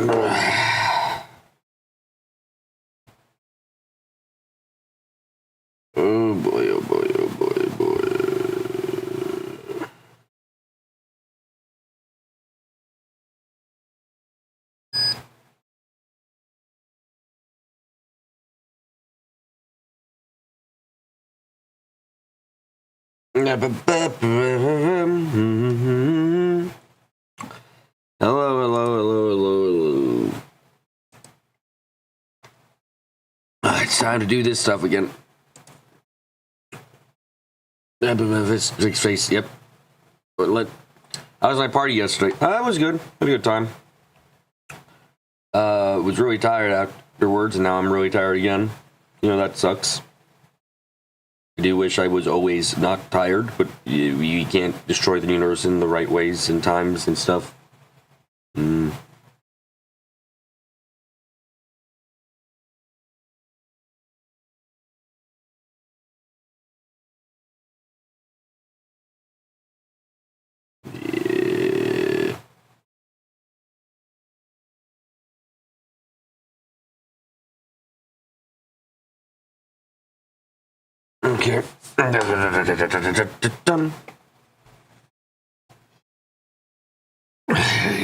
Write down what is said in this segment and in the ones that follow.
Oh boy, oh boy, oh boy, oh boy. Hello, hello, hello, hello, hello. It's time to do this stuff again. Fixed face, yep. How was my party yesterday? It was good. Had a good time. Was really tired afterwards, and now I'm really tired again. You know, that sucks. I do wish I was always not tired, but you can't destroy the universe in the right ways and times and stuff. Yeah. Okay.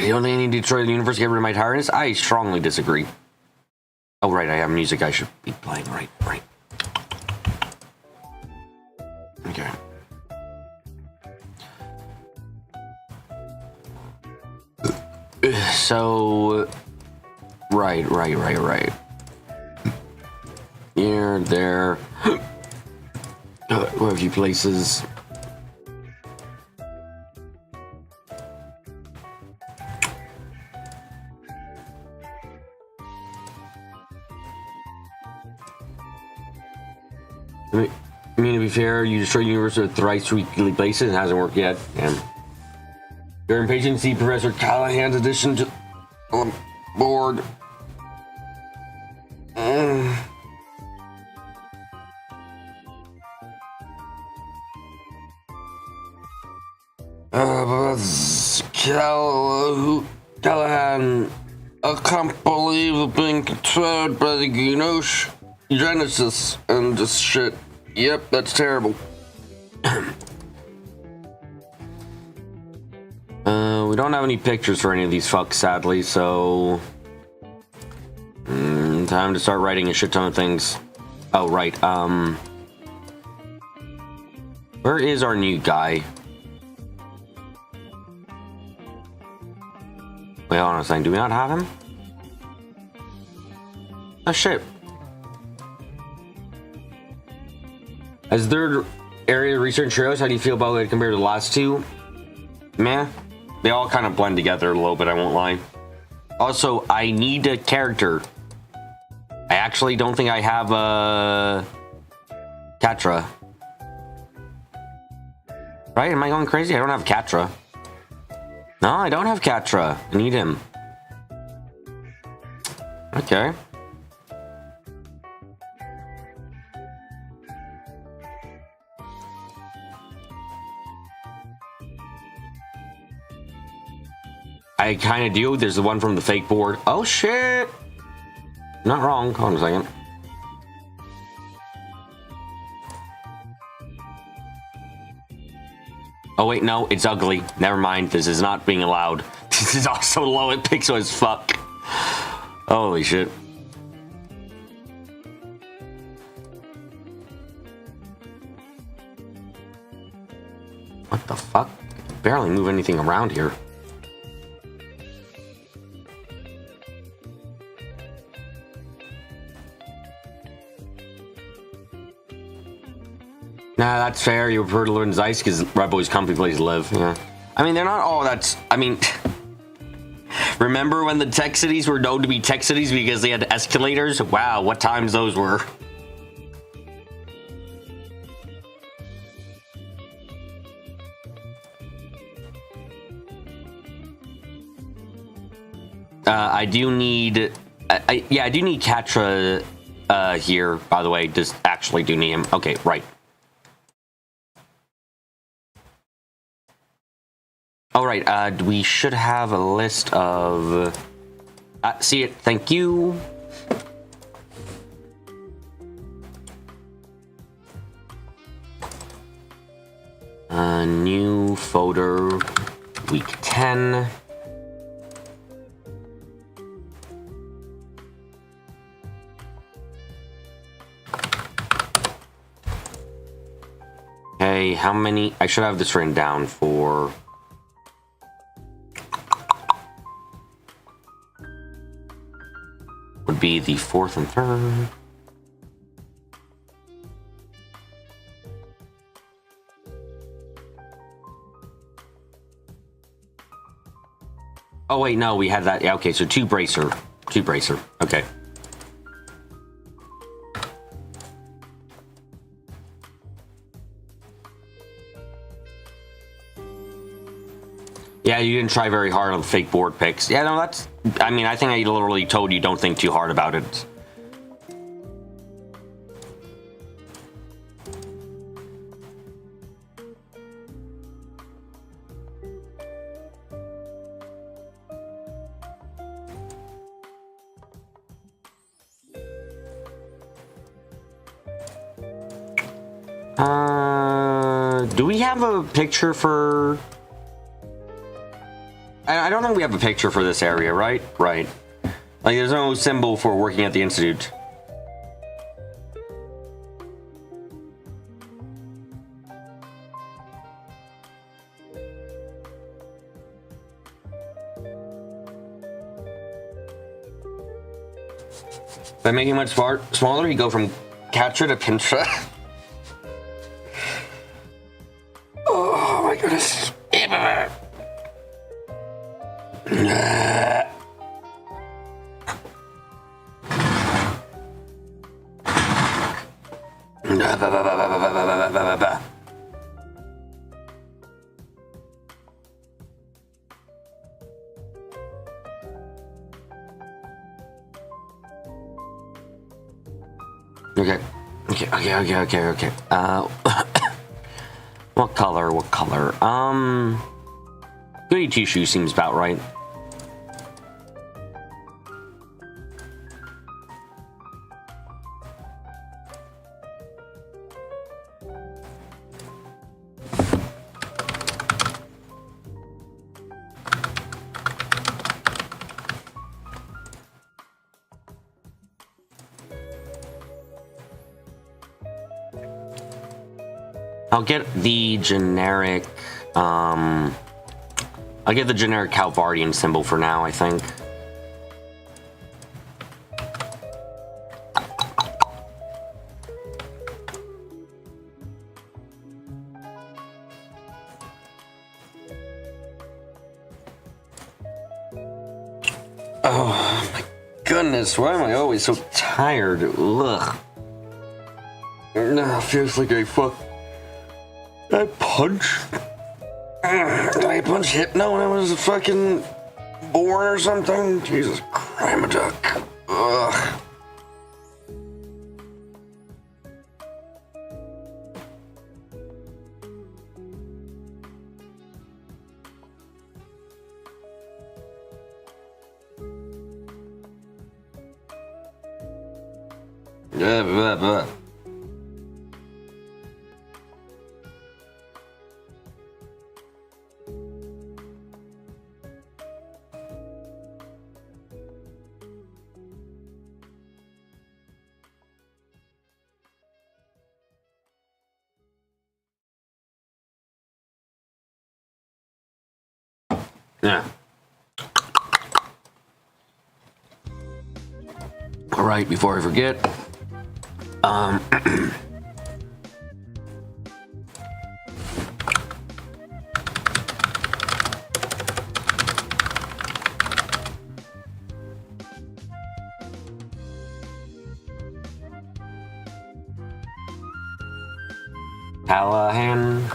You only need to destroy the universe to get rid of my tiredness? I strongly disagree. Oh, right, I have music I should be playing. Right. Okay. So... Right. Here, there... a few places. I mean, to be fair, you destroy the universe at thrice weekly basis. It hasn't worked yet. And you're impatient to see Professor Callahan's addition to the board. Callahan, I can't believe we're being controlled by the Genosha Genesis and this shit. Yep, that's terrible. We don't have any pictures for any of these fucks, sadly, so... time to start writing a shit ton of things. Oh, right, where is our new guy? Wait, hold on a second, do we not have him? Oh, shit. As third area research shows, how do you feel about it compared to the last two? Meh. They all kind of blend together a little bit, I won't lie. Also, I need a character. I actually don't think I have Catra. Right? Am I going crazy? I don't have Catra. No, I don't have Catra. I need him. Okay. I kind of do. There's the one from the fake board. Oh, shit. Not wrong. Hold on a second. Oh, wait, no. It's ugly. Never mind. This is not being allowed. This is also low at pixel as fuck. Holy shit. What the fuck? I can barely move anything around here. Nah, that's fair. You prefer to live in Zeiss because Red Boy's comfy place to live. Yeah. I mean, they're not all that's... I mean... Remember when the tech cities were known to be tech cities because they had escalators? Wow, what times those were. I do need... yeah, I do need Catra here, by the way. Just actually do need him. Okay, right. All right, we should have a list of See it. Thank you. New folder, week 10. Okay, how many? I should have this written down for... would be the 4th and 3rd. Oh wait, no, we had that. Yeah, okay, so two bracer. Okay. Yeah, you didn't try very hard on the fake board picks. Yeah, no, that's... I mean, I think I literally told you don't think too hard about it. Do we have a picture for... I don't think we have a picture for this area, right? Right. Like, there's no symbol for working at the Institute. By making it much smaller, you go from Catra to Pintra. Oh my goodness. Okay. What color? Goody two-shoe seems about right. I'll get the generic, I'll get the generic Calvardian symbol for now, I think. Oh my goodness, why am I always so tired? Ugh. No, feels like I Did I punch? Did I punch Hypno when I was fucking born or something? Jesus Christ, I'm a duck. Ugh. Yeah, blah, blah. Yeah. All right, before I forget, Callahan.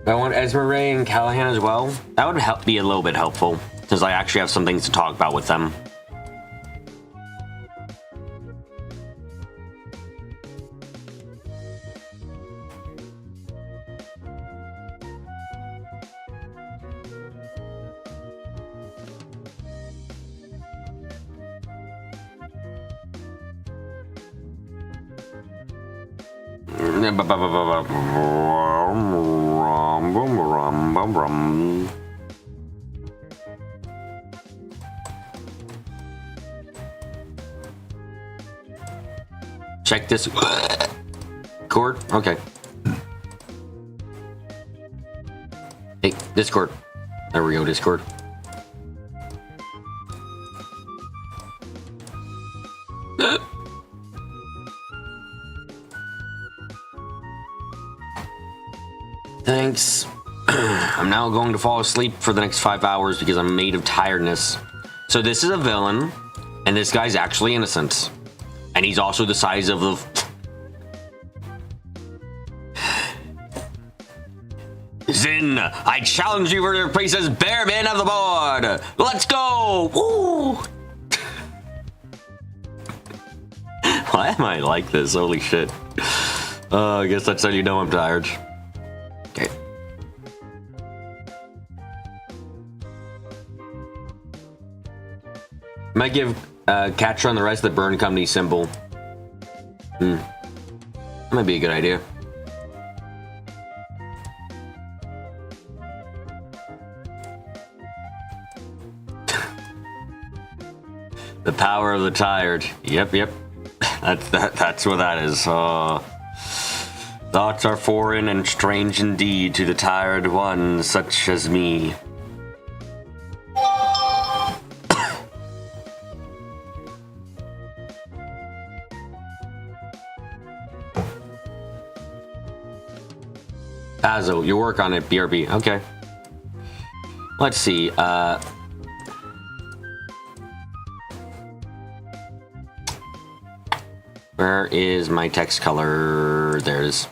I want Esmeralda and Callahan as well. That would be a little bit helpful, since I actually have some things to talk about with them. Check this cord. Okay. Hey, Discord. There we go, Discord. Thanks. I'm now going to fall asleep for the next 5 hours because I'm made of tiredness. So this is a villain, and this guy's actually innocent. And he's also the size of the... Zin, I challenge you for your place as Bearman of the board. Let's go! Woo! Why am I like this? Holy shit. I guess that's how you know I'm tired. Okay. Might give Catcher and the rest of the Burn Company symbol. That might be a good idea. The power of the tired. Yep. That's what that is. Thoughts are foreign and strange indeed to the tired ones such as me. Azo, you work on it, BRB. Okay. Let's see. Where is my text color? There it is.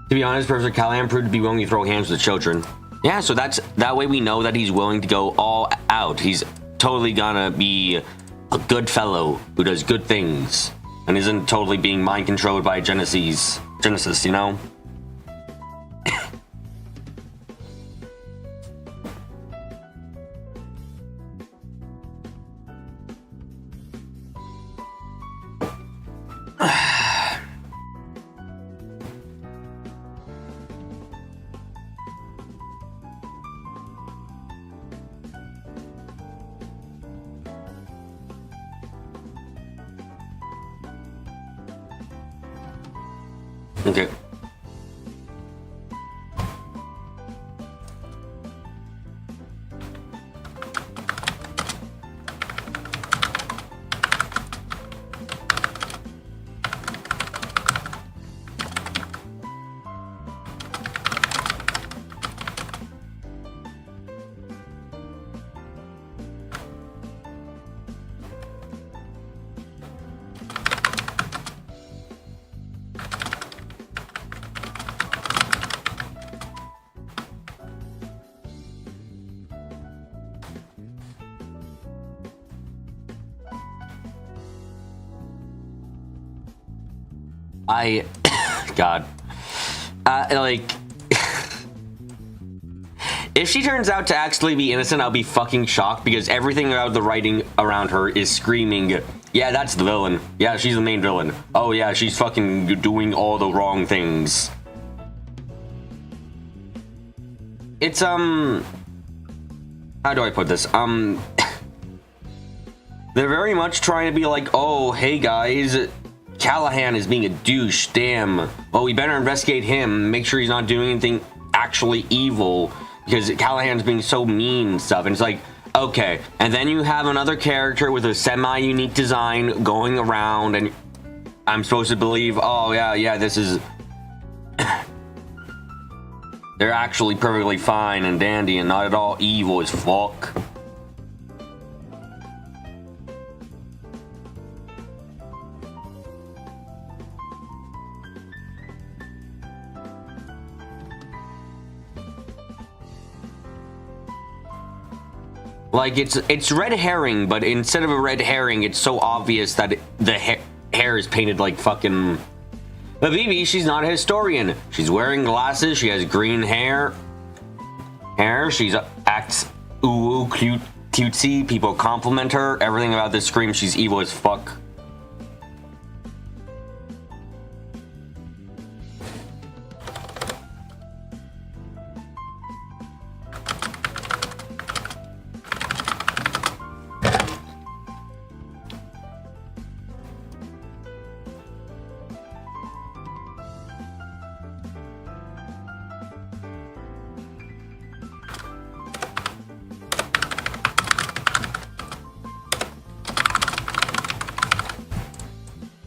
To be honest, Professor Callahan proved to be willing to throw hands with the children. Yeah, so that way we know that he's willing to go all out. He's totally gonna be a good fellow who does good things and isn't totally being mind controlled by Genesis, you know? Okay. God. Like... If she turns out to actually be innocent, I'll be fucking shocked because everything about the writing around her is screaming, yeah, that's the villain. Yeah, she's the main villain. Oh yeah, she's fucking doing all the wrong things. It's, how do I put this? They're very much trying to be like, oh, hey guys, Callahan is being a douche, damn. Well, we better investigate him, make sure he's not doing anything actually evil, because Callahan's being so mean and stuff. And it's like, okay. And then you have another character with a semi-unique design going around, and I'm supposed to believe, oh yeah, this is... They're actually perfectly fine and dandy and not at all evil as fuck. Like, it's red herring, but instead of a red herring, it's so obvious that the hair is painted like fucking... But Vivi, she's not a historian. She's wearing glasses, she has green hair. She acts ooh, cute, cutesy, people compliment her. Everything about this screams she's evil as fuck.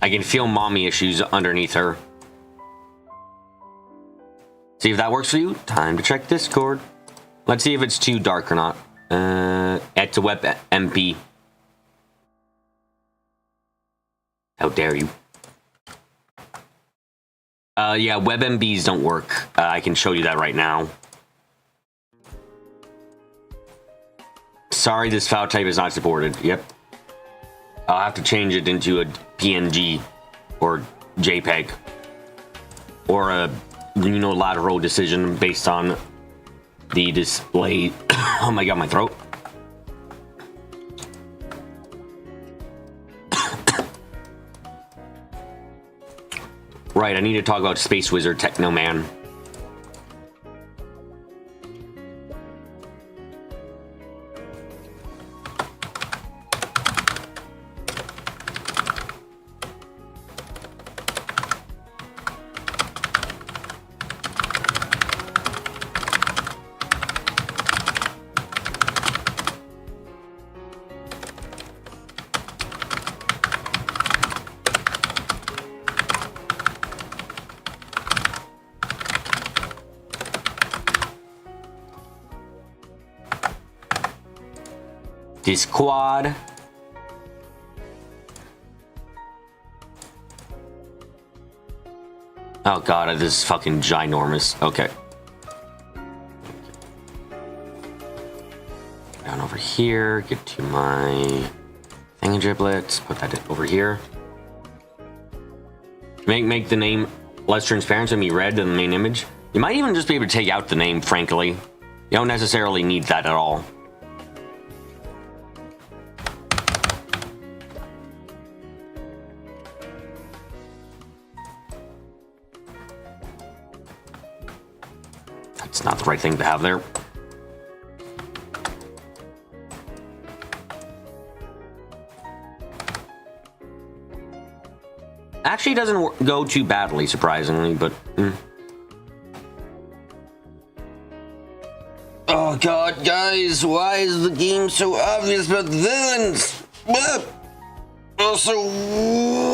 I can feel mommy issues underneath her. See if that works for you. Time to check Discord. Let's see if it's too dark or not. It's a web MP. How dare you? Yeah, web MBs don't work. I can show you that right now. Sorry, this file type is not supported. Yep. I'll have to change it into a PNG or JPEG or a unilateral decision based on the display. Oh my god, my throat. Right, I need to talk about Space Wizard Techno Man. Discord. Oh god, this is fucking ginormous. Okay. Down over here, get to my thingagiblets, put that over here. Make the name less transparent and be red than the main image. You might even just be able to take out the name, frankly. You don't necessarily need that at all. That's not the right thing to have there. Actually, doesn't go too badly, surprisingly, but... Oh god, guys, why is the game so obvious about villains? Also,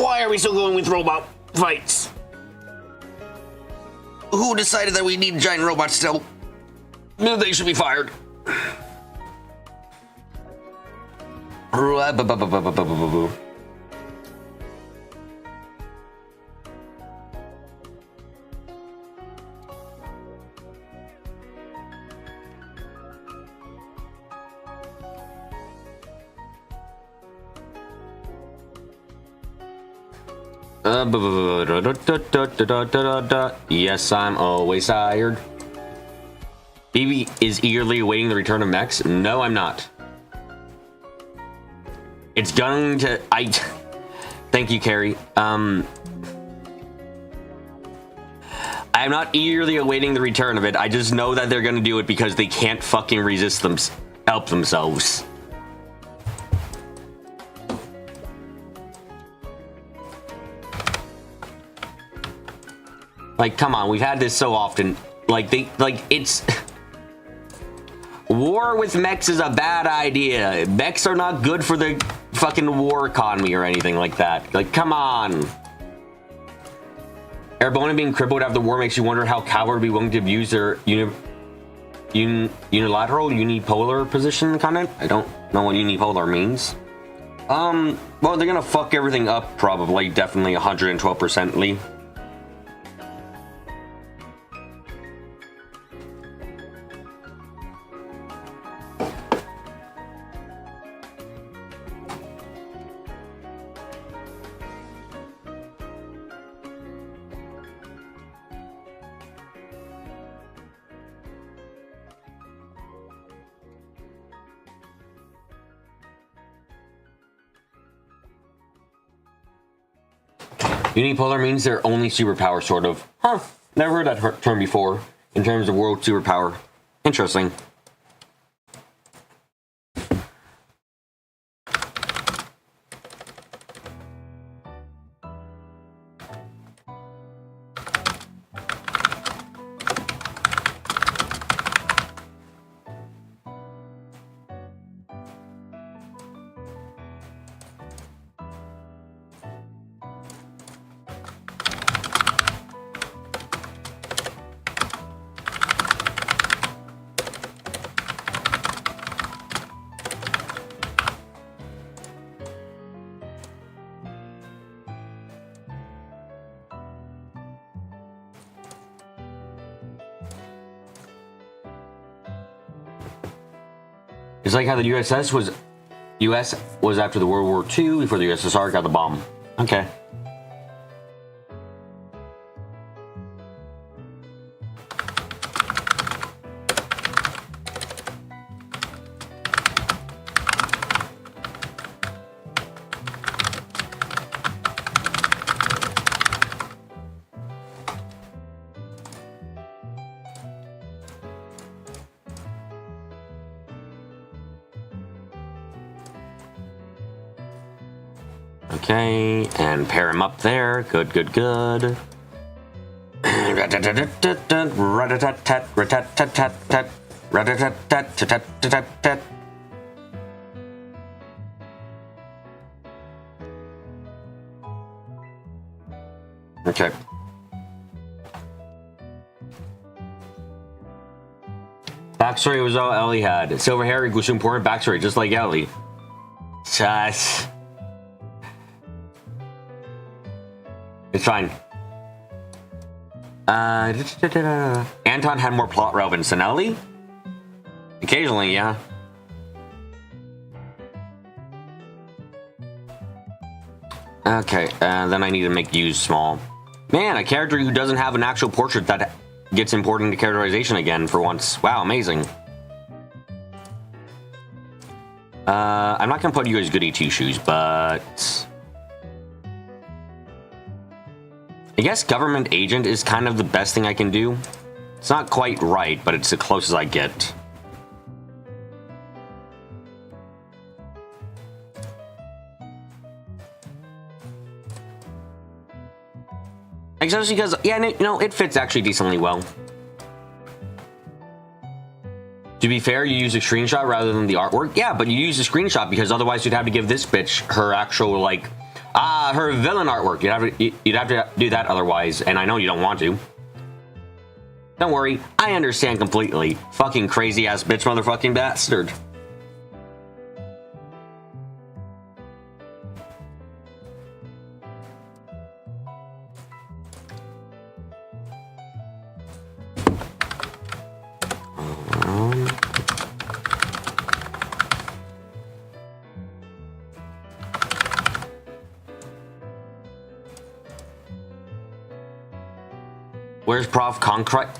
why are we still going with robot fights? Who decided that we need giant robots still? They should be fired. Yes, I'm always tired. Phoebe is eagerly awaiting the return of Mex. No, I'm not. It's going to... Thank you, Carrie. I'm not eagerly awaiting the return of it. I just know that they're going to do it because they can't fucking resist help themselves. Like, come on, we've had this so often. It's... War with mechs is a bad idea. Mechs are not good for the fucking war economy or anything like that. Like, come on. Airborne being crippled after the war makes you wonder how Cal would be willing to use their unilateral, unipolar position in the continent. I don't know what unipolar means. Well, they're gonna fuck everything up, probably, definitely 112%ly. Unipolar means they're only superpower, sort of. Huh. Never heard that term before, in terms of world superpower. Interesting. It's like how the US was after the World War II before the USSR got the bomb. Okay. Okay, and pair him up there. Good, good, good. Okay. Backstory was all Ellie had. Silver hair equals important backstory, just like Ellie. Shush. It's fine. Anton had more plot relevance than Ellie? Occasionally, yeah. Okay, then I need to make Hughes small. Man, a character who doesn't have an actual portrait that gets important to characterization again for once. Wow, amazing. I'm not gonna put you as goody two-shoes, but... I guess government agent is kind of the best thing I can do. It's not quite right, but it's the closest I get. Especially because, yeah, you know, it fits actually decently well. To be fair, you use a screenshot rather than the artwork. Yeah, but you use a screenshot because otherwise you'd have to give this bitch her actual, like... her villain artwork. You'd have to do that otherwise, and I know you don't want to. Don't worry, I understand completely. Fucking crazy ass bitch motherfucking bastard. Where's Prof. Cronkite?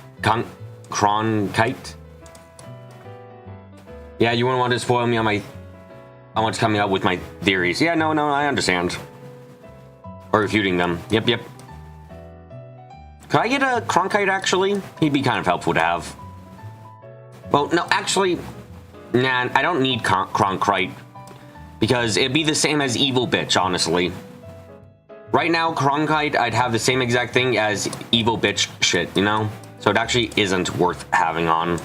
Yeah, you wouldn't want to spoil me on my... I want to come up with my theories. Yeah, no, I understand. Or refuting them. Yep. Could I get a Cronkite, actually? He'd be kind of helpful to have. Well, no, actually... Nah, I don't need Cronkite. Because it'd be the same as Evil Bitch, honestly. Right now, Cronkite, I'd have the same exact thing as Evil Bitch shit, you know? So it actually isn't worth having on.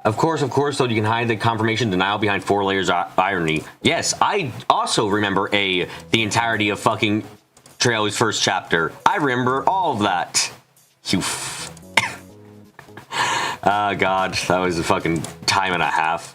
Of course, so you can hide the confirmation denial behind 4 layers of irony. Yes, I also remember the entirety of fucking Trailer's first chapter. I remember all of that. You oh god, that was a fucking time and a half.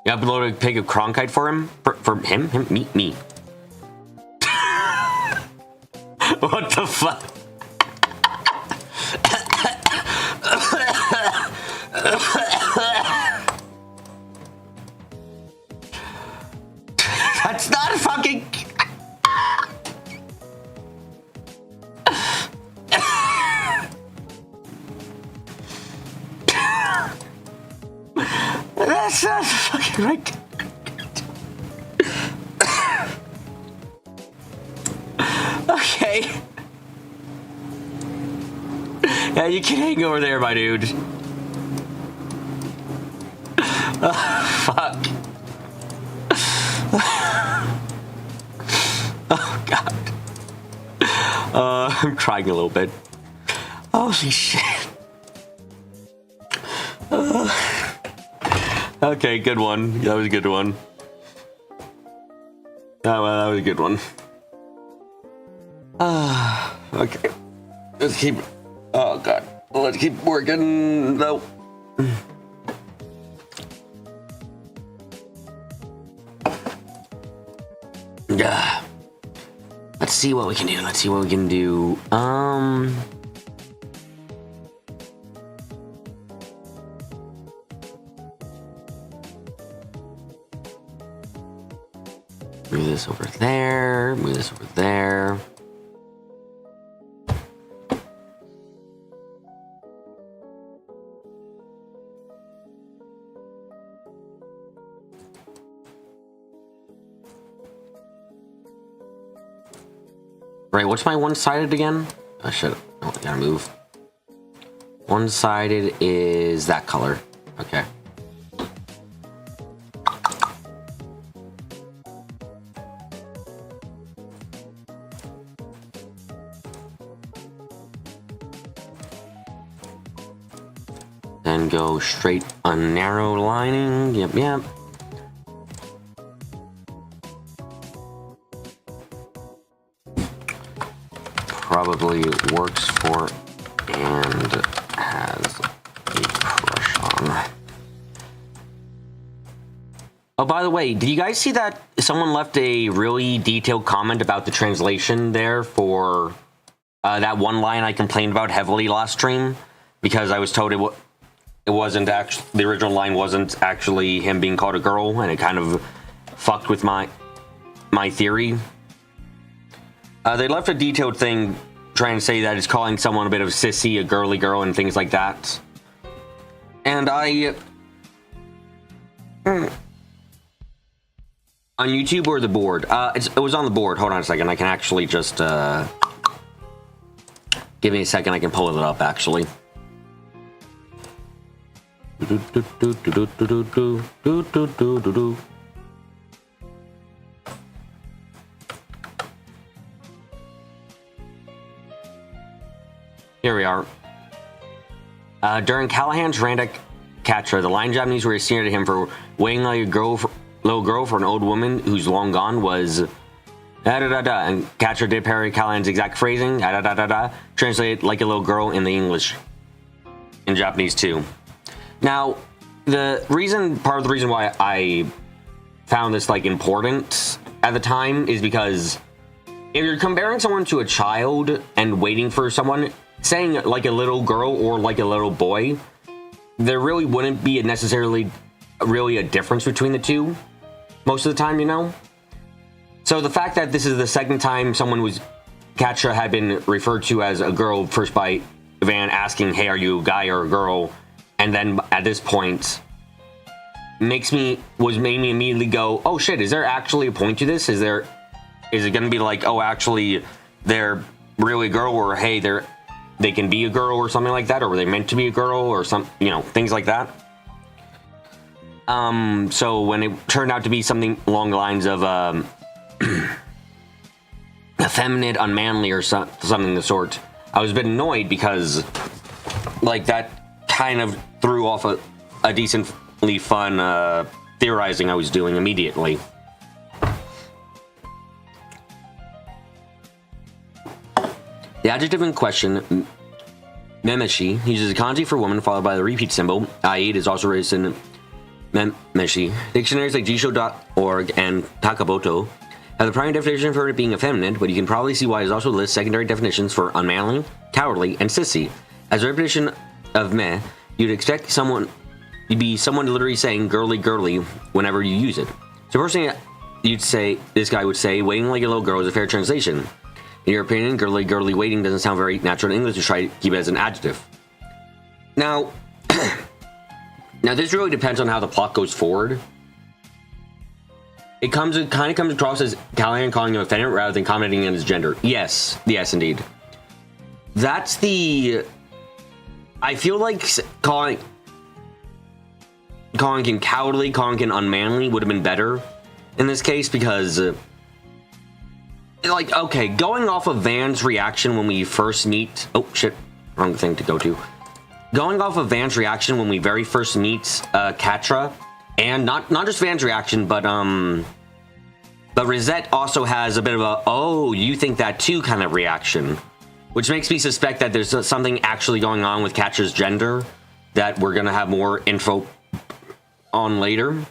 You uploaded a pic of Cronkite for him? For him? Me. What the fuck? That's not a fucking... That's not fucking right. Okay. Yeah, you can hang over there, my dude. Fuck. Oh, God. I'm crying a little bit. Holy shit. Okay, good one. That was a good one. Oh, well, that was a good one. Okay. Let's keep... Oh, God. Let's keep working, though. Yeah. Let's see what we can do. Move this over there. Move this over there. Right, what's my one-sided again? Oh, shit. Oh, I gotta move. One-sided is that color. Okay. Then go straight on narrow lining. Yep. Probably works for and has a crush on. Oh, by the way, did you guys see that someone left a really detailed comment about the translation there for that one line I complained about heavily last stream? Because I was told it wasn't actually, the original line wasn't actually him being called a girl, and it kind of fucked with my theory. They left a detailed thing trying to say that it's calling someone a bit of sissy, a girly girl, and things like that. And I... on YouTube or the board? It was on the board. Hold on a second. I can actually just... give me a second. I can pull it up, actually. Here we are. During Callahan's rant at Katra, the line Japanese were sneered at him for weighing like a little girl for an old woman who's long gone was da-da-da-da, and Katra did parry Callahan's exact phrasing, da-da-da-da-da, translated like a little girl in the English, in Japanese too. Now, part of the reason why I found this like important at the time is because if you're comparing someone to a child and waiting for someone, saying like a little girl or like a little boy, there really wouldn't be necessarily really a difference between the two most of the time, you know? So the fact that this is the second time Katra had been referred to as a girl, first by Van asking, hey, are you a guy or a girl? And then at this point, made me immediately go, oh shit, is there actually a point to this? Is it gonna be like, oh, actually they're really a girl, or hey, they can be a girl or something like that, or were they meant to be a girl or some, you know, things like that. So when it turned out to be something along the lines of effeminate, unmanly, or something of the sort, I was a bit annoyed because, like, that kind of threw off a decently fun theorizing I was doing immediately. The adjective in question, memeshi, uses a kanji for woman followed by the repeat symbol. I8 is also raised in memeshi. Dictionaries like jisho.org and takaboto have the primary definition for it being effeminate, but you can probably see why it also lists secondary definitions for unmanly, cowardly, and sissy. As a repetition of meh, you'd expect someone literally saying girly girly whenever you use it. So first thing this guy would say, waiting like a little girl is a fair translation. In your opinion, girly girly waiting doesn't sound very natural in English, to try to keep it as an adjective. Now, now this really depends on how the plot goes forward. It kind of comes across as Callahan calling him effeminate rather than commenting on his gender. Yes, indeed. That's the... I feel like calling him cowardly, calling him unmanly would have been better in this case, because... like, okay, going off of Van's reaction when we first meet... Oh, shit. Wrong thing to go to. Going off of Van's reaction when we very first meet Katra, and not just Van's reaction, but Rosette also has a bit of a, oh, you think that too kind of reaction, which makes me suspect that there's something actually going on with Katra's gender that we're gonna have more info on later.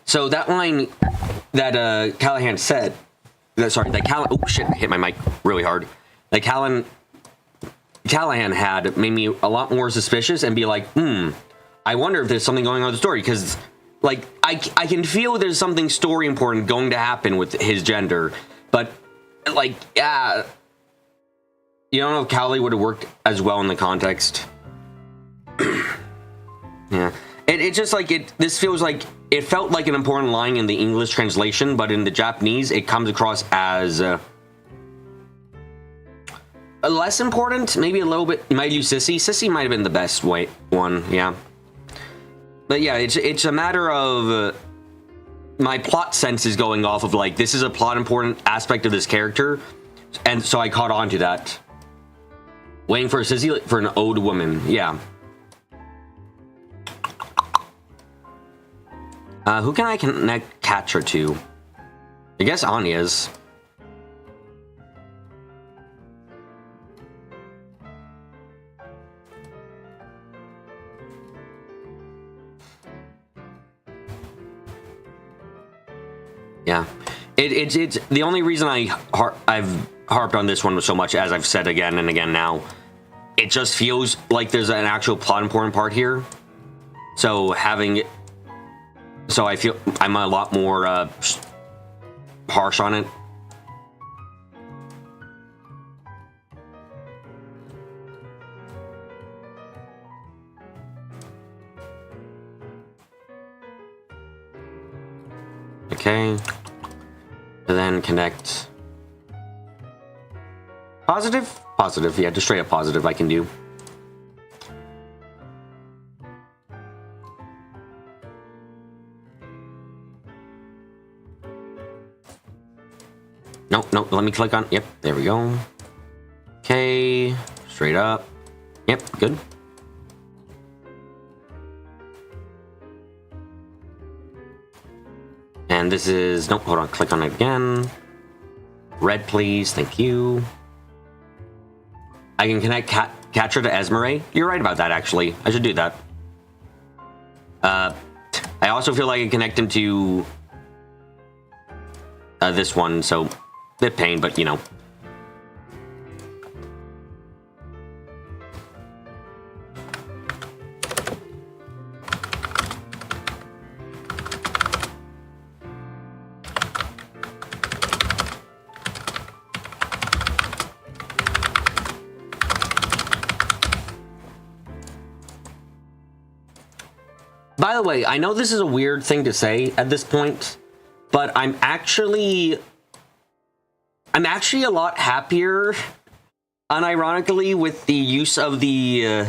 So that line that Callahan said, oh shit, I hit my mic really hard. That Callahan had made me a lot more suspicious and be like, I wonder if there's something going on with the story, because, like, I can feel there's something story important going to happen with his gender, but, like, yeah, you don't know if Cowley would have worked as well in the context. Yeah, it's just like this feels like it felt like an important line in the English translation, but in the Japanese it comes across as less important, maybe a little bit. You might use sissy. Sissy might have been the best one, yeah. But yeah, it's a matter of my plot sense is going off of, like, this is a plot important aspect of this character, and so I caught on to that. Waiting for a sissy for an old woman, yeah. Who can I connect Katra to? I guess Anya's. Yeah, it's the only reason I've harped on this one so much, as I've said again and again now. It just feels like there's an actual plot important part here. So I feel I'm a lot more harsh on it. Okay, and then connect positive, yeah, just straight up positive I can do. Nope, let me click on, yep, there we go. Okay, straight up, yep, good. And this is, nope, hold on, click on it again. Red, please, thank you. I can connect Katra to Esmeralda. You're right about that, actually. I should do that. I also feel like I can connect him to this one, so bit pain, but you know. by the way, I know this is a weird thing to say at this point, but I'm actually a lot happier, unironically, with the use of the you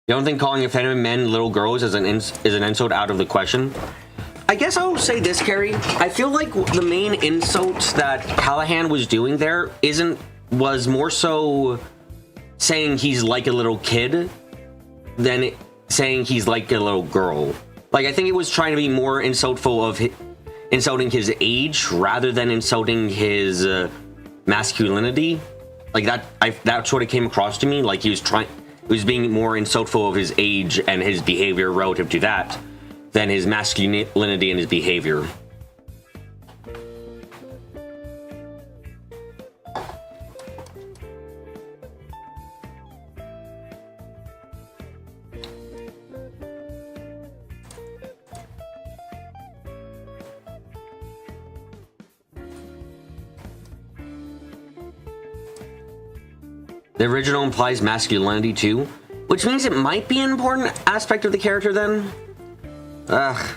don't think calling effeminate men little girls is an insult out of the question? I guess I'll say this, Carrie. I feel like the main insult that Callahan was doing there was more so saying he's like a little kid than saying he's like a little girl. Like, I think it was trying to be more insultful of insulting his age rather than insulting his masculinity. Like, that's what it came across to me. Like, he was being more insultful of his age and his behavior relative to that than his masculinity and his behavior. The original implies masculinity too, which means it might be an important aspect of the character then. Ugh.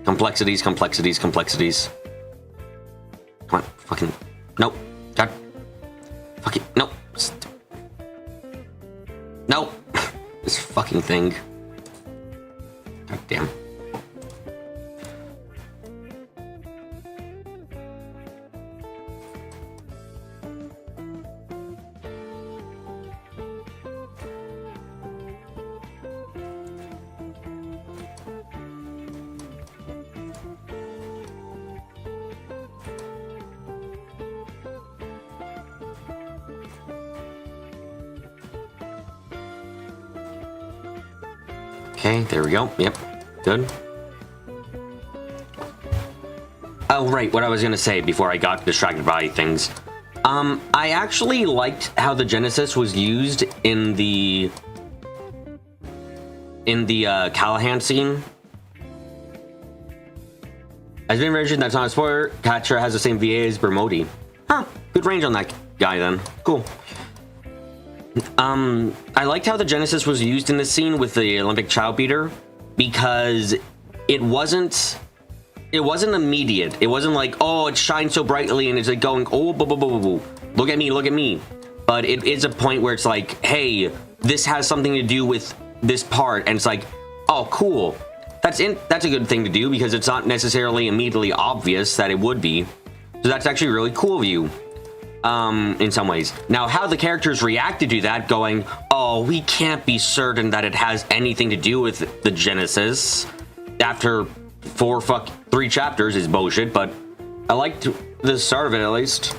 Complexities. Come on, fucking, nope. God. Fuck it, nope. Nope. This fucking thing. God damn. Okay, there we go. Yep, good. Oh, right, what I was gonna say before I got distracted by things. I actually liked how the Genesis was used in the Callahan scene. As been mentioned, that's not a spoiler. Catra has the same VA as Bermodi. Huh, good range on that guy then. Cool. I liked how the Genesis was used in this scene with the Olympic child beater because it wasn't immediate. It wasn't like, oh, it shines so brightly and it's like going, oh, boo, boo, boo, boo, boo. Look at me. But it is a point where it's like, hey, this has something to do with this part, and it's like, oh, cool. That's a good thing to do because it's not necessarily immediately obvious that it would be. So that's actually really cool of you. In some ways. Now, how the characters reacted to that, going, oh, we can't be certain that it has anything to do with the Genesis after 3 chapters is bullshit, but I liked the start of it at least.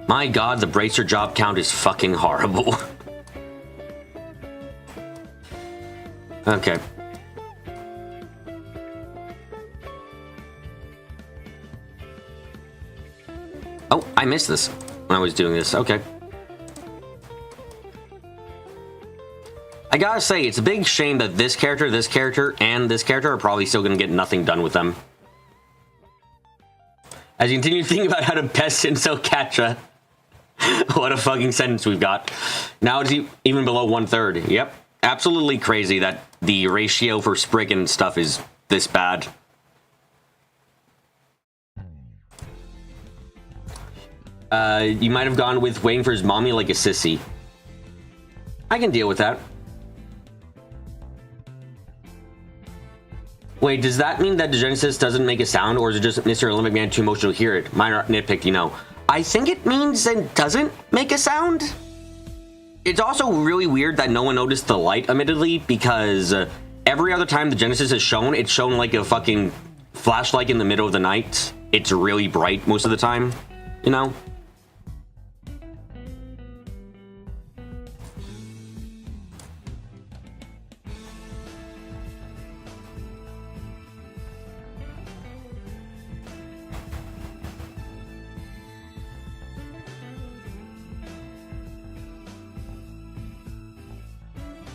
My god, the bracer job count is fucking horrible. Okay. Oh, I missed this when I was doing this. Okay. I gotta say, it's a big shame that this character, and this character are probably still gonna get nothing done with them. As you continue to think about how to best insult Catra. What a fucking sentence we've got. Now it's even below 1/3. Yep. Absolutely crazy that the ratio for Spriggan stuff is this bad. You might have gone with waiting for his mommy like a sissy. I can deal with that. Wait, does that mean that the Genesis doesn't make a sound, or is it just Mr. Olympic Man too emotional to hear it? Minor nitpick, you know. I think it means it doesn't make a sound. It's also really weird that no one noticed the light, admittedly, because every other time the Genesis is shown, it's shown like a fucking flashlight in the middle of the night. It's really bright most of the time, you know?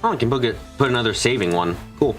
Oh, I can put another saving one. Cool.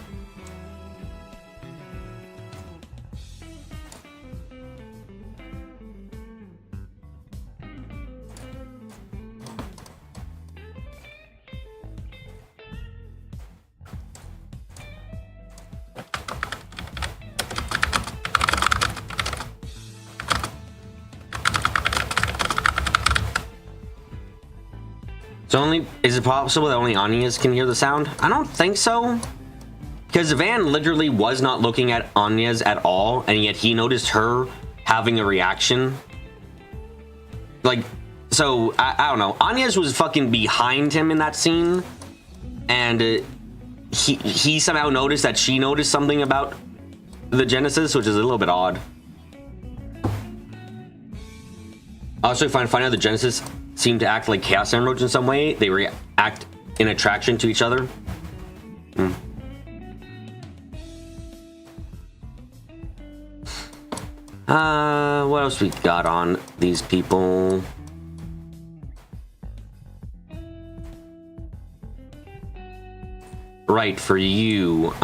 So is it possible that only Anya's can hear the sound? I don't think so. Because Van literally was not looking at Anya's at all, and yet he noticed her having a reaction. Like, so, I don't know. Anya's was fucking behind him in that scene, and he somehow noticed that she noticed something about the Genesis, which is a little bit odd. I also find funny how the Genesis seem to act like Chaos Emeralds in some way. They react in attraction to each other. What else we got on these people? Right, for you,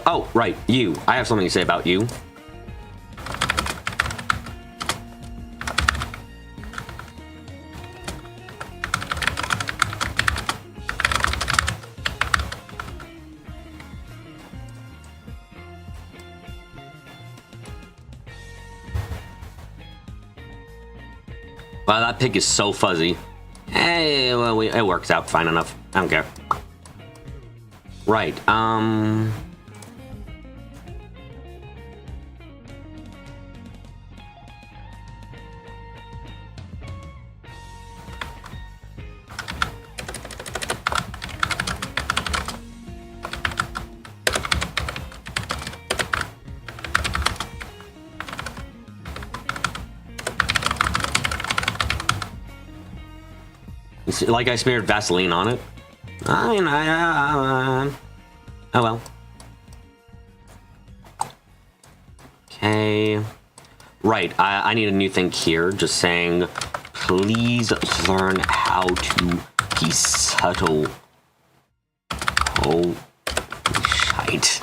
oh, right, you. I have something to say about you. Wow, that pick is so fuzzy. Hey, well, it works out fine enough. I don't care. Right, like I smeared Vaseline on it. I mean, oh well. Okay. Right, I need a new thing here, just saying, please learn how to be subtle. Oh, shite.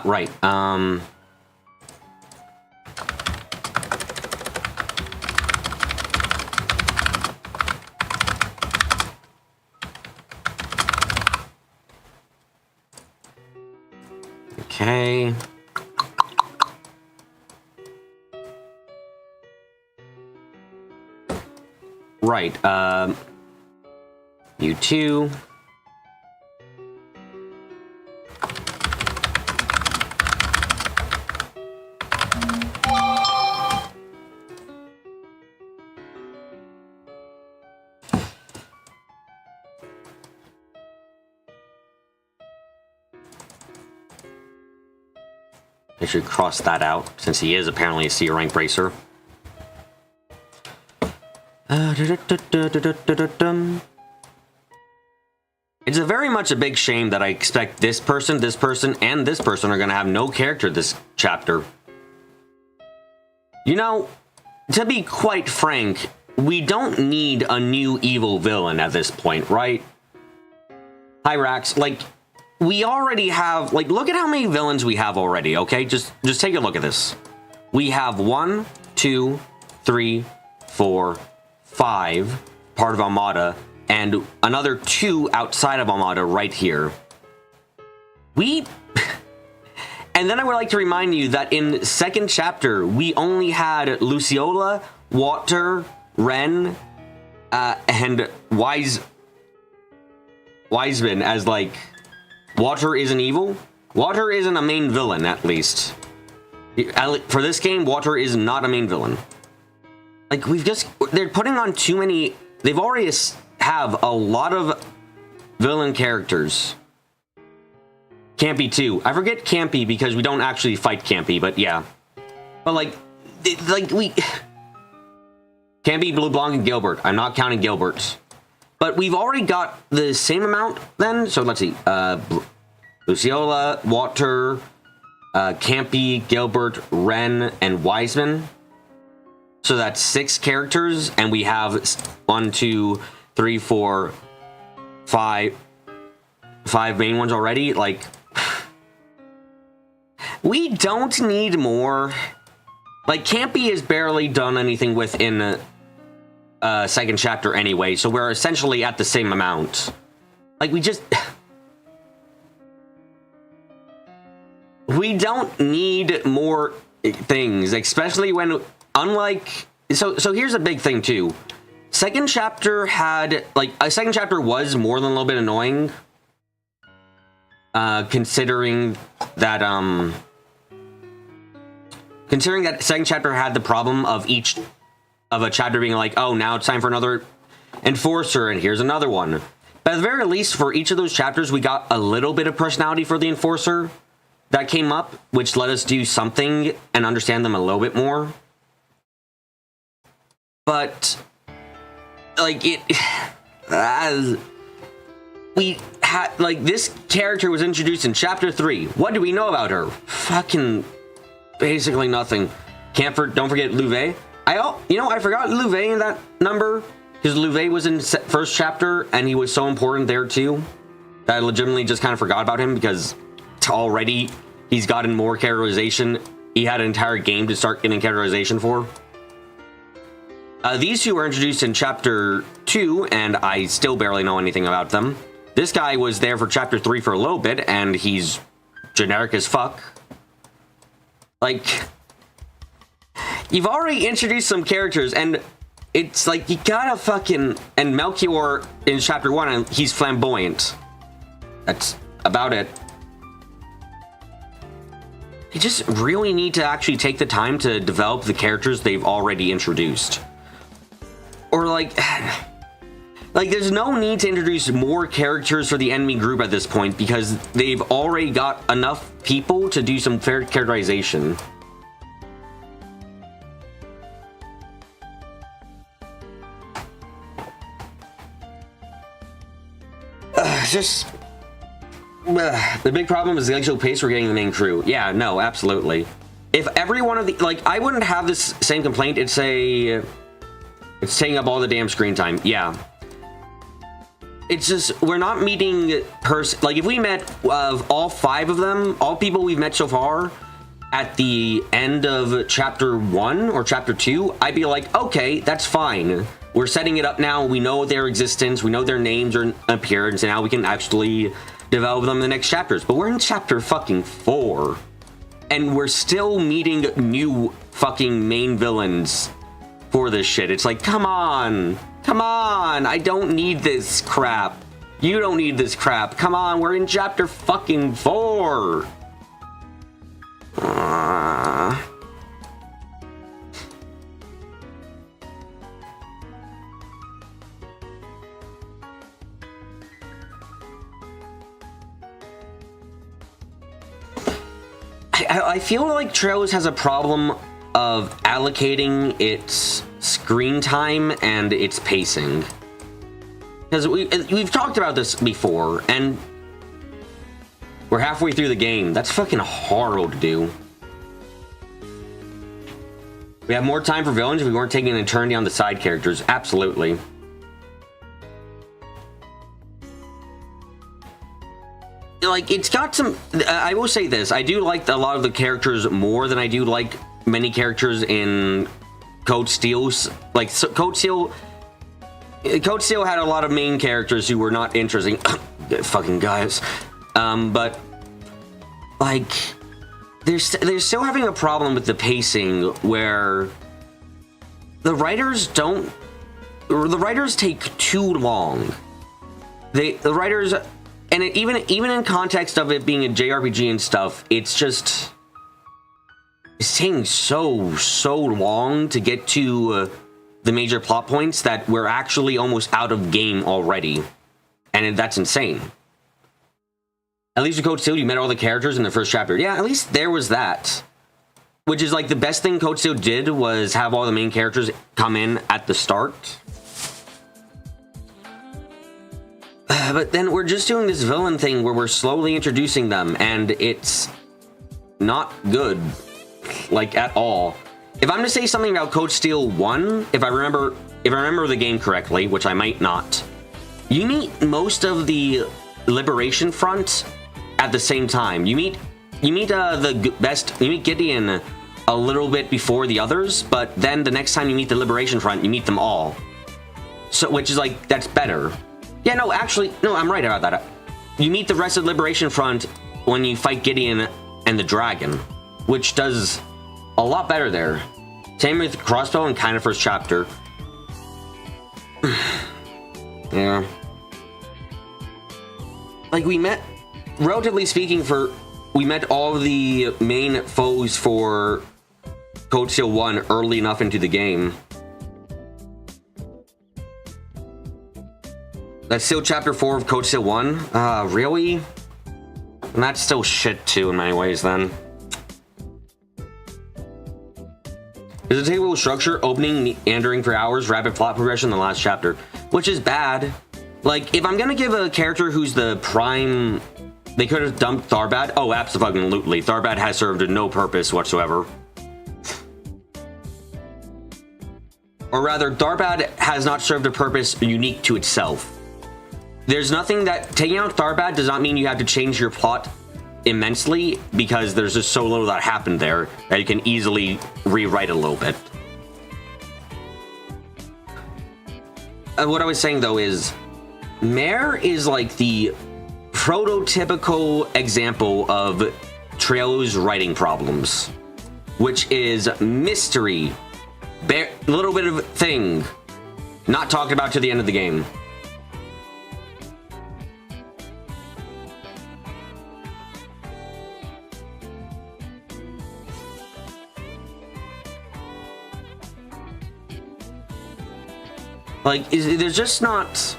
Right, okay. Right, you two. I should cross that out, since he is apparently a C rank bracer. It's very much a big shame that I expect this person, and this person are going to have no character this chapter. You know, to be quite frank, we don't need a new evil villain at this point, right? Hyrax, like, we already have, like, look at how many villains we have already, okay? Just take a look at this. We have 1, 2, 3, 4, 5, part of Armada, and another 2 outside of Armada right here. And then I would like to remind you that in second chapter, we only had Luciola, Water, Ren, and Wiseman as, like, Water isn't evil? Water isn't a main villain, at least. For this game, Walter is not a main villain. Like, they're putting on too many, they've already have a lot of villain characters. Campy too. I forget Campy because we don't actually fight Campy, but yeah. But Campy, Blue Blanc, and Gilbert. I'm not counting Gilbert. But we've already got the same amount then. So let's see. Luciola, Walter, Campy, Gilbert, Ren, and Wiseman. So that's 6 characters, and we have 1, 2, 3, 4, 5 main ones already. Like, we don't need more. Like, Campy has barely done anything within second chapter anyway, so we're essentially at the same amount. Like, we don't need more things, especially when, unlike, so here's a big thing too. Second chapter had, like, a second chapter was more than a little bit annoying, considering that second chapter had the problem of a chapter being like, oh, now it's time for another enforcer, and here's another one. But at the very least, for each of those chapters, we got a little bit of personality for the enforcer that came up, which let us do something and understand them a little bit more. But, like, this character was introduced in chapter 3. What do we know about her? Fucking basically nothing. Don't forget Louvet. I forgot Louvet in that number, because Louvet was in first chapter, and he was so important there too, that I legitimately just kind of forgot about him, because already he's gotten more characterization. He had an entire game to start getting characterization for. These two were introduced in chapter 2, and I still barely know anything about them. This guy was there for chapter 3 for a little bit, and he's generic as fuck. Like, you've already introduced some characters, and it's like, you gotta fucking... And Melchior in chapter 1, and he's flamboyant. That's about it. You just really need to actually take the time to develop the characters they've already introduced. Or, like, there's no need to introduce more characters for the enemy group at this point, because they've already got enough people to do some fair characterization. The big problem is the actual pace we're getting the main crew. Yeah, no, absolutely. If every one of the, like, I wouldn't have this same complaint. It's taking up all the damn screen time. Yeah. It's just, we're not meeting like, if we met all 5 of them, all people we've met so far at the end of chapter 1 or chapter 2, I'd be like, okay, that's fine. We're setting it up now. We know their existence. We know their names or appearance, and now we can actually develop them in the next chapters. But we're in chapter fucking 4, and we're still meeting new fucking main villains for this shit. It's like, come on, I don't need this crap. You don't need this crap. Come on, we're in chapter fucking 4. I feel like Trailers has a problem of allocating its screen time and its pacing. Because we've talked about this before, and we're halfway through the game. That's fucking hard to do. We have more time for villains if we weren't taking an eternity on the side characters. Absolutely. Like, it's got some... I will say this. I do like a lot of the characters more than I do like many characters in Code Steel's. Like, so Code Steel had a lot of main characters who were not interesting. Fucking guys. But, like, they're still having a problem with the pacing where the writers take too long. The writers... And even in context of it being a JRPG and stuff, it's just... it's taking so long to get to the major plot points that we're actually almost out of game already. And that's insane. At least with Code Steel, you met all the characters in the first chapter. Yeah, at least there was that. Which is like the best thing Code Steel did was have all the main characters come in at the start. But then we're just doing this villain thing where we're slowly introducing them, and it's not good, like, at all. If I'm to say something about Code Steel 1, if I remember the game correctly, which I might not, you meet most of the Liberation Front at the same time. You meet Gideon a little bit before the others, but then the next time you meet the Liberation Front, you meet them all. So, which is like, that's better. Yeah, no, actually, no, I'm right about that. You meet the rest of the Liberation Front when you fight Gideon and the dragon, which does a lot better there. Same with Crossbow and kind of first chapter. Yeah. Like, we met, relatively speaking, we met all of the main foes for Code Steel 1 early enough into the game. That's still chapter 4 of Code Steel 1? Really? And that's still shit too in many ways then. There's a table structure, opening, meandering for hours, rapid plot progression in the last chapter, which is bad. Like, if I'm gonna give a character who's the prime, they could have dumped Tharbad. Oh, absolutely. Tharbad has served no purpose whatsoever. Or rather, Tharbad has not served a purpose unique to itself. There's nothing that, taking out Tharbad does not mean you have to change your plot immensely, because there's just so little that happened there that you can easily rewrite a little bit. What I was saying though is, Mare is like the prototypical example of Trailo's writing problems, which is mystery, little bit of thing, not talked about to the end of the game. Like, there's just not...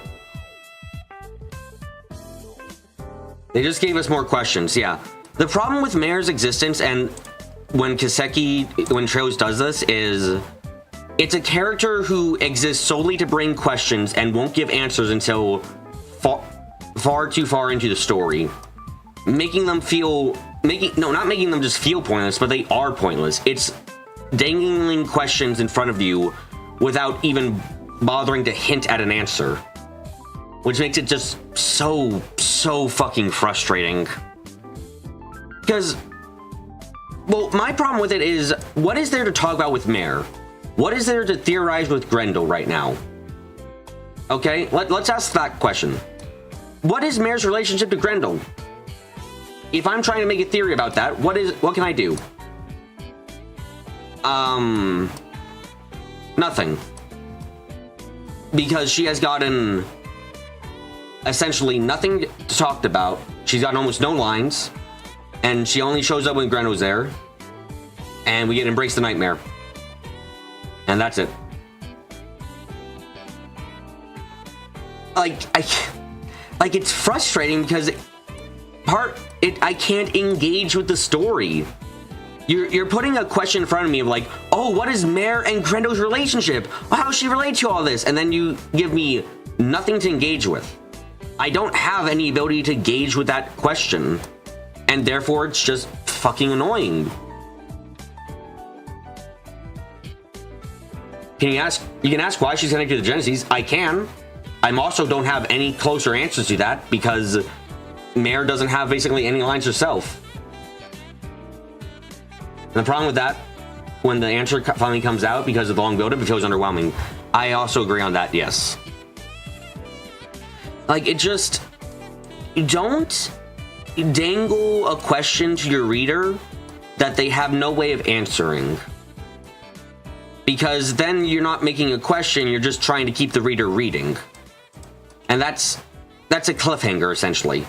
They just gave us more questions, yeah. The problem with Mare's existence, and when Trailers does this, is it's a character who exists solely to bring questions and won't give answers until far too far into the story. Making them feel... not making them just feel pointless, but they are pointless. It's dangling questions in front of you without even bothering to hint at an answer, which makes it just so fucking frustrating. Because, well, my problem with it is, what is there to talk about with Mare? What is there to theorize with Grendel right now? Okay, let's ask that question. What is Mare's relationship to Grendel? If I'm trying to make a theory about that, what can I do? Nothing. Because she has gotten essentially nothing to talk about. She's got almost no lines, and she only shows up when Grendel's there, and we get Embrace the Nightmare, and that's it. Like it's frustrating because I can't engage with the story. You're putting a question in front of me of like, oh, what is Mare and Grendel's relationship? How does she relate to all this? And then you give me nothing to engage with. I don't have any ability to engage with that question, and therefore it's just fucking annoying. You can ask why she's connected to the Genesis. I can. I also don't have any closer answers to that because Mare doesn't have basically any lines herself. And the problem with that, when the answer finally comes out because of the long build-up, it feels underwhelming. I also agree on that, yes. Like, it just... Don't dangle a question to your reader that they have no way of answering. Because then you're not making a question, you're just trying to keep the reader reading. And that's a cliffhanger, essentially.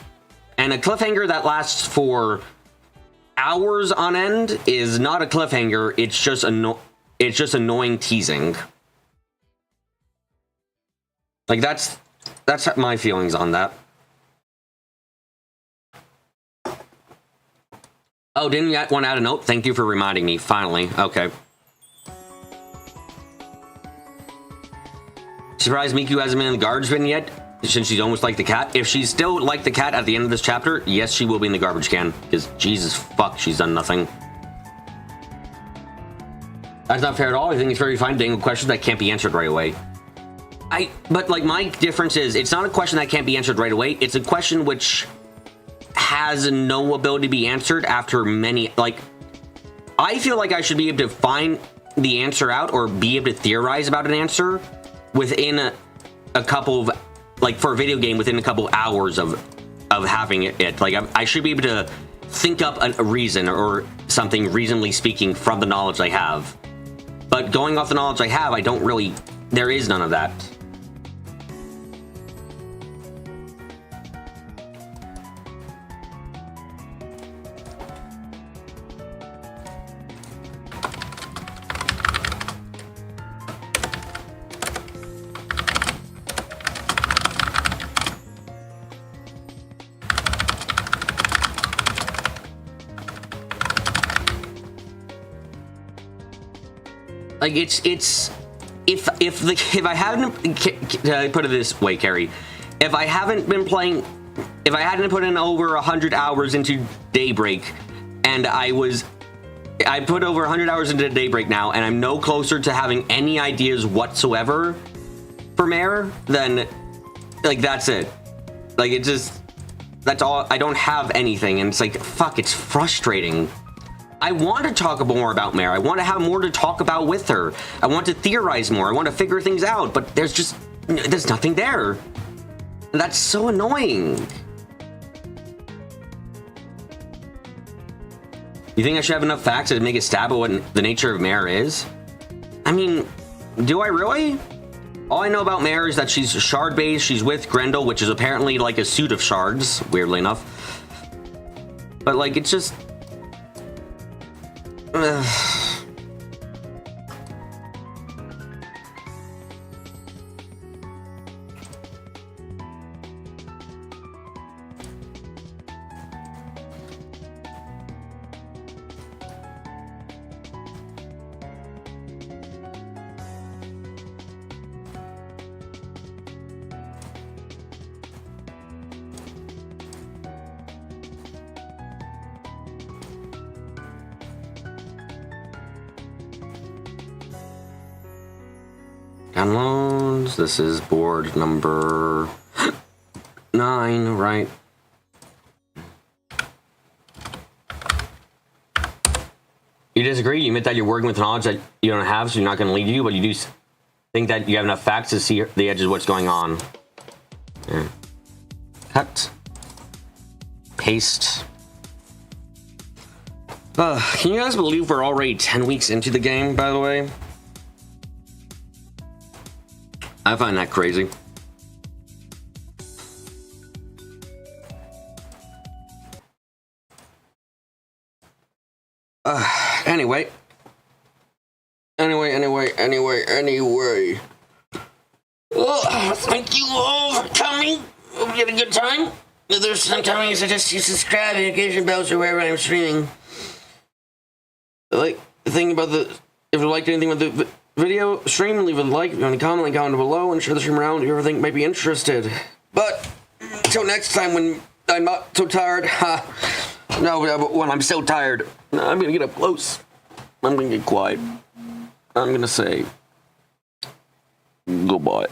And a cliffhanger that lasts for hours on end is not a cliffhanger. It's just annoying teasing. Like that's my feelings on that. Oh, didn't you want to add a note? Thank you for reminding me. Finally, okay. Surprised Miku hasn't been in the garbage bin yet, since she's almost like the cat. If she's still like the cat at the end of this chapter, yes, she will be in the garbage can. Because Jesus fuck, she's done nothing. That's not fair at all. I think it's very fine to dangle questions that can't be answered right away. But like my difference is, it's not a question that can't be answered right away. It's a question which has no ability to be answered after many, like, I feel like I should be able to find the answer out or be able to theorize about an answer within a couple of, like, for a video game, within a couple hours of having it. Like, I should be able to think up a reason or something, reasonably speaking, from the knowledge I have. But going off the knowledge I have, I don't really, there is none of that. Like if I hadn't put it this way, Carrie, if I hadn't put in over 100 hours into Daybreak, and I put over 100 hours into Daybreak now, and I'm no closer to having any ideas whatsoever for Mare, then like that's it. Like it just, that's all. I don't have anything, and it's like fuck. It's frustrating. I want to talk more about Mare. I want to have more to talk about with her. I want to theorize more. I want to figure things out, but there's nothing there. And that's so annoying. You think I should have enough facts to make a stab at what the nature of Mare is? I mean, do I really? All I know about Mare is that she's shard-based. She's with Grendel, which is apparently like a suit of shards, weirdly enough. But like, it's just... Downloads. This is board number 9, right? You disagree? You admit that you're working with knowledge that you don't have, so you're not going to lead you, but you do think that you have enough facts to see the edges of what's going on. Yeah. Cut. Paste. Can you guys believe we're already 10 weeks into the game, by the way? I find that crazy. Anyway. Thank you all for coming. Hope you had a good time. If there's some time, I suggest you subscribe and notification bells or wherever I'm streaming. Like, think about the, if you liked anything with the video stream, leave a like, if you want to comment, down below, and share the stream around if you ever think might be interested. But until next time, when I'm not so tired, when I'm so tired, I'm gonna get up close. I'm gonna get quiet. I'm gonna say goodbye.